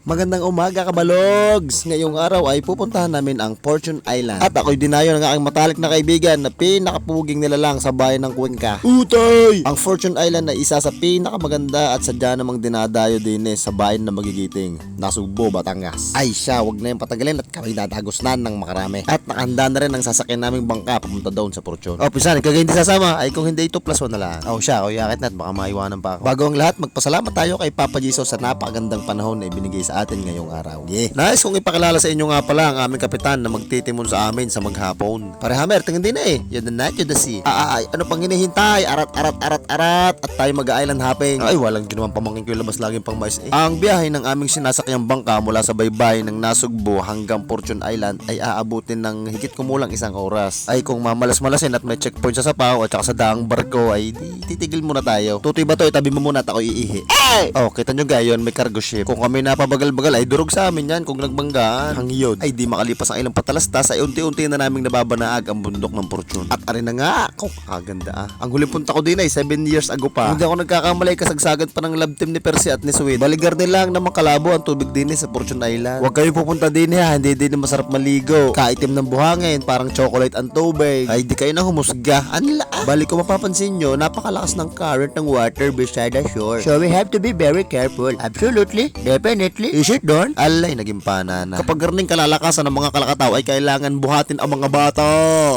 Magandang umaga kabalogs! Ngayong araw ay pupuntahan namin ang Fortune Island. At ako'y dinayo ng aking matalik na kaibigan na pinakapuging nilalang sa bayan ng Cuenca. Utay! Ang Fortune Island ay isa sa pinakamaganda at sadya namang dinadayo din sa bayan na magigiting, Nasugbo, Batangas. Ay siya, wag na yung patagalin at kami dadagosnan ng makarami. At nakahanda na rin ang sasakyan naming bangka papunta doon sa Fortune. Pisan, kagaya hindi sasama ay kung hindi ito +1 na lang. Siya, yakit na at baka maiwanan pa ako. Bago ang lahat, magpasalamat tayo kay Papa Jesus sa napakagandang panahon na ibinigay sa atin ngayong araw. Nice kung ipakilala sa inyo nga pala ang aming kapitan na magtitimon sa amin sa maghapon. Pare Hammer, tingin din you're the night, you're the sea. Ano pang hinihintay? Arat. At tayo mag-island hopping. Ay, walang ginawang pamangkin ko labas laging pang mais Ang biyahe ng aming sinasakyang bangka mula sa baybay ng Nasugbo hanggang Fortune Island ay aabutin ng higit kumulang 1 oras. Ay kung mamalas-malasin at may checkpoint sa Sapaw at saka sa daang barko ay titigil muna tayo. Tutoy ba to? Itabi mo muna at ako iihi. Kita nyo gayon, may cargo ship. Kung kami napabagal-bagal ay durog sa amin yan kung nagbanggaan. Hangiyod ay di makalipas ang ilang patalastas ay unti-unti na naming nababanaag ang bundok ng Fortune. At arin na nga, kaganda Ang huling punta ko din ay 7 years ago pa. Hindi ako nagkakamali, kasagsagan pa ng love team ni Percy at ni Sweet. Baligar din lang na makalabo ang tubig din sa Fortune Island. Huwag kayo pupunta din hindi din masarap maligo. Kaitim ng buhangin, parang chocolate ang tubig. Ay di kayo na humusga. Balik ko mapapansin nyo, napakalakas ng current ng water beside the shore. So we have to be very careful. Absolutely, definitely. Is it done? Alay, naging panana. Kapag garning kalalakasan ng mga kalakataw ay kailangan buhatin ang mga bata.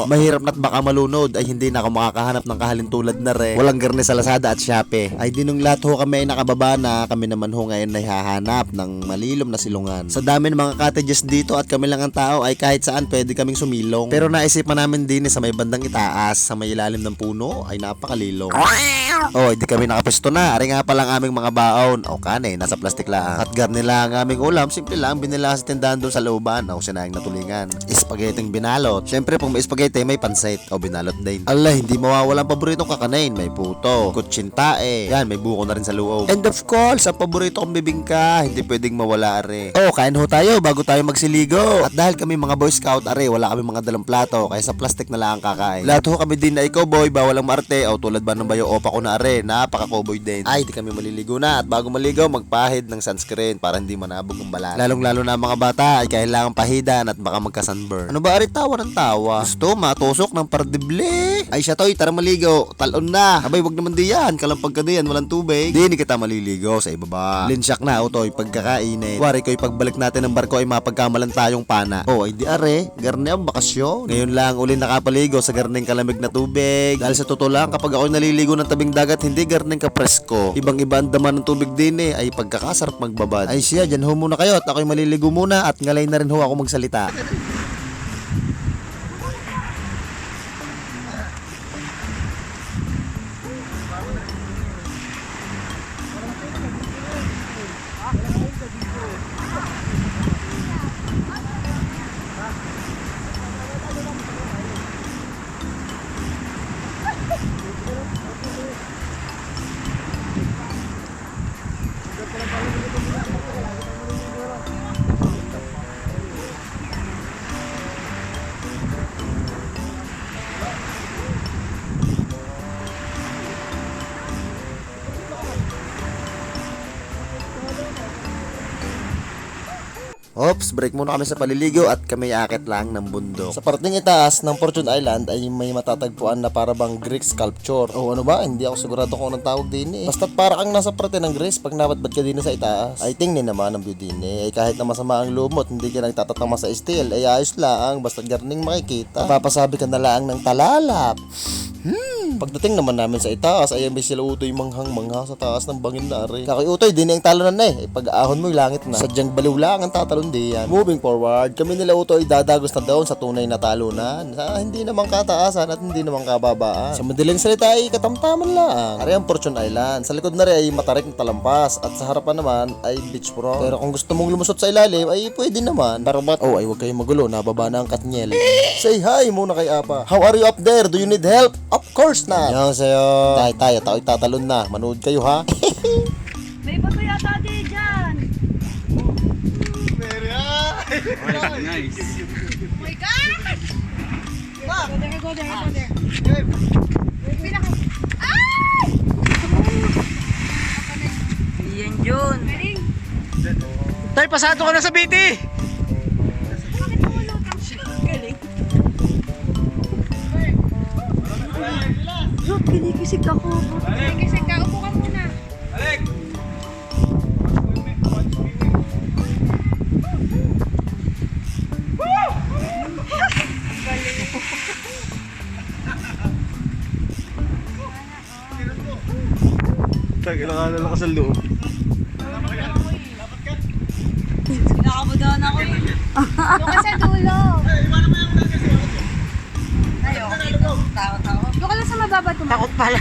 Mahirap na't baka malunod ay hindi na ako makakahanap ng kahalintulad na rin. Walang garni sa Lazada at Shopee. Ay dinong lahat ho kami ay nakababa na. Kami naman ho ngayon ay hahanap ng malilom na silungan. Sa dami ng mga cottages dito at kami lang ang tao ay kahit saan pwede kaming sumilong. Pero naisipan namin din sa may bandang itaas, sa may ilalim ng puno ay napakalilong. Hindi kami nakapesto na. Ari nga palang aming mga baon. Kanin, nasa plastic lang. At garni lang ang aming ulam. Simple lang, binila sa tindahan doon sa looban. Sinayang natulingan. Spaghetti binalot. Siyempre, pag may spaghetti, may pansit. Binalot din. Hindi mawawala ang paboritong kakanain. May puto, kutsintae. Yan, may buko na rin sa loob. And of course, ang paborito kong bibingka. Hindi pwedeng mawala, are. Kain ho tayo bago tayo magsiligo. At dahil kami mga Boy Scout, are, wala kami mga dalang plato. Kaya sa plastic na lang ang kakain. Lahat ho kami din na cowboy, bawal ang marte. Tulad ba ng bayo opa ko na, are. Napaka-cowboy din. Ay, di kami maliligo na. At bago maligo, magpahid ng sunscreen para hindi manabog ang balat. Lalong-lalo na mga bata ay kailangan pahidan at baka magka-sunburn. Ano ba, ari, tawa ng tawa? Gusto matusok ng pardible. Ay siya, tara maligo. Talon na. Abay, wag naman diyan. Kalampag ka diyan, walang tubig. Di kita maliligo sa ibaba. Linsyak na, utoy, pagkakainit. Wari ko, pagbalik natin ng barko ay mapagkamalan tayong pana. Ay di are, garne ang bakasyon. Ngayon lang uli nakapaligo sa garneng kalamig na tubig. Dahil sa totoo lang, kapag ako'y naliligo ng tabing dagat, hindi garneng kapresko. Ibang-iba ang daman ng tubig din ay pagkakasarap magbabad. Ay siya, dyan ho muna kayo at ako'y maliligo muna at ngalay na rin ho ako magsalita. Ops, break muna kami sa paliligo at kami akit lang ng bundok. Sa parting itaas ng Fortune Island ay may matatagpuan na parabang Greek sculpture. Ano ba? Hindi ako sigurado kung anong tawag din Basta't para kang nasa parte ng Greece pag nabatbat ka din sa itaas. Ay tingnin naman ang view din Ay kahit na masama ang lumot, hindi ka nagtatatama sa steel, ay ayos lang. Basta't garning makikita. Papasabi ka na lang ng talalap. Pagdating naman namin sa itaas ay may sila utoy manghang-mangha sa taas ng bangin na ari. Kakoy utoy, din ang talunan pag-aahon mo yung langit na. Sadyang baliw lang ang tatalon diyan. Moving forward, kami nila utoy dadagos na doon sa tunay na talunan. Hindi naman kataasan at hindi naman kababaan. Sa madaling salita ay katamtaman lang. Ari ang Fortune Island. Sa likod na rin ay matarik na talampas at sa harapan naman ay beachfront. Pero kung gusto mong lumusot sa ilalim ay pwede naman. Barobat, ay huwag kayong magulo, nababa na ang Katniel. Say hi muna kay Apa. How are you up there? Do you need help? Of course na. Yan sa'yo. Tayo tatalon na. Manood kayo ha. May bato yata di dyan. Nice. Oh my God! Go there. Pinaka... Ay! Yan yun. Galing. Tay, pasado ka na sa BT! Bakit pumulutang siya? Galing. Rot, kinikisig ako. Kinikisig ka. Upo ka muna. Tay, kailangan na lang ka sa loob. Nakabudaan ako eh. Doon ka sa dulo. Doon ka lang sa mababa tumakot. Takot pala.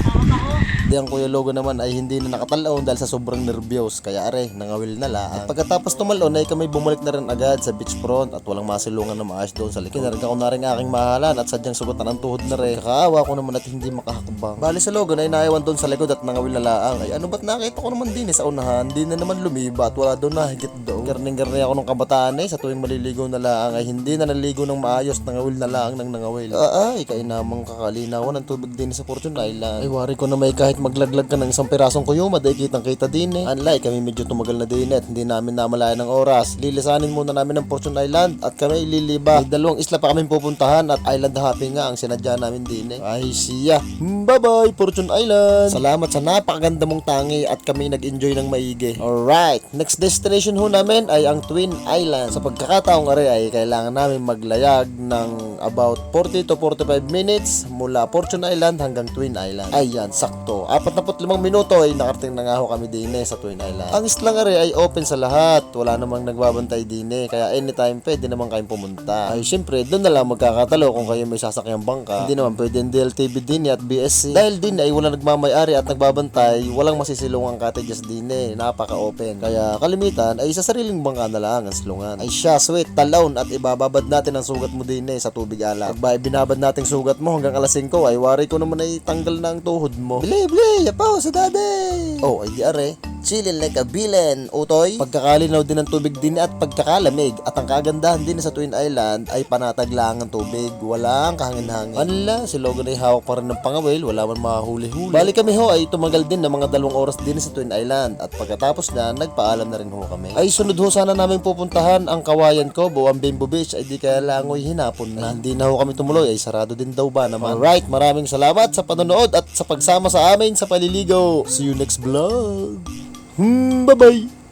Di ang Kuya Logo naman ay hindi na nakatalaon dahil sa sobrang nervyos, kaya are, nangawil na lang. At pagkatapos tumalon ay kami bumalik na rin agad sa beachfront at walang masilungan na maayos doon sa likod. Kinarga ko na rin aking mahalan at sadyang sugatan ang tuhod na rin. Kakaawa ko naman at hindi makahakbang. Bali sa Logo na inaayawan doon sa likod at nangawil na laang. Ay ano ba't nakita ko naman din sa unahan, di na naman lumiba at wala doon nahigit doon. Garning-garni ako nung kabataan sa tuwing maliligo na laang ay hindi na naligo ng maayos, nangawil na laang ng nangawil. Ay, kainamang kakalinawan ng tubig din sa Fortune Island. Ay wari ko na may kahit maglaglag ka ng isang pirasong kuyuma dahil kitang kita din Unlike kami medyo tumagal na din at hindi namin namalayan ng oras. Lilisanin muna namin ng Fortune Island at kami ililiba. May dalawang isla pa kami pupuntahan at island hopping nga ang sinadya namin din Ay siya. Bye bye Fortune Island. Salamat sa napakaganda mong tangi at kami nag-enjoy ng maigi. Alright, next destination ho namin ay ang Twin Island. Sa pagkakataong are ay kailangan namin maglayag ng about 40 to 45 minutes mula Fortune Island hanggang Twin Island. Ayan, sakto. 45 minuto ay nakarating na nga ho kami din sa Twin Island. Ang islang are ay open sa lahat. Wala namang nagbabantay din kaya anytime pwede naman kayong pumunta. Ay syempre, doon na lang magkakatalo kung kayo may sasakyang bangka. Hindi naman pwede DLTV din at BSC. Dahil din ay wala nagmamayari at nagbabantay, walang masisilungang cottages din napaka-open. Kaya kalimitan ay sa sariling bangka na lang ang silungan. Ay siya, sweet, talon at ibababad natin ang sugat mo din sa tubig alat. Pag binabad nating sugat mo hanggang alas 5 ay wari ko naman ay tanggal na ang tuhod mo. Bili, yapaw sa daddy! Oh, ay di are. Chillin like a villain, utoy. Pagkakalinaw din ng tubig din at pagkakalamig. At ang kagandahan din sa Twin Island ay panatag lang ang tubig. Walang kahangin-hangin. Anla, si Logan ay hawak pa rin ng pangawil. Wala man makahuli-huli. Bali kami ho ay tumagal din ng mga 2 oras din sa Twin Island. At pagkatapos na, nagpaalam na rin ho kami. Ay sunod ho sana namin pupuntahan ang Kawayan Cove o ang Bimbo Beach. Ay di kaya langoy hinapon na. Ay, hindi na ho kami tumuloy. Ay sarado din daw ba naman. Alright, maraming salamat sa panonood at sa pagsama sa amin sa paliligo. See you next vlog. Bye-bye!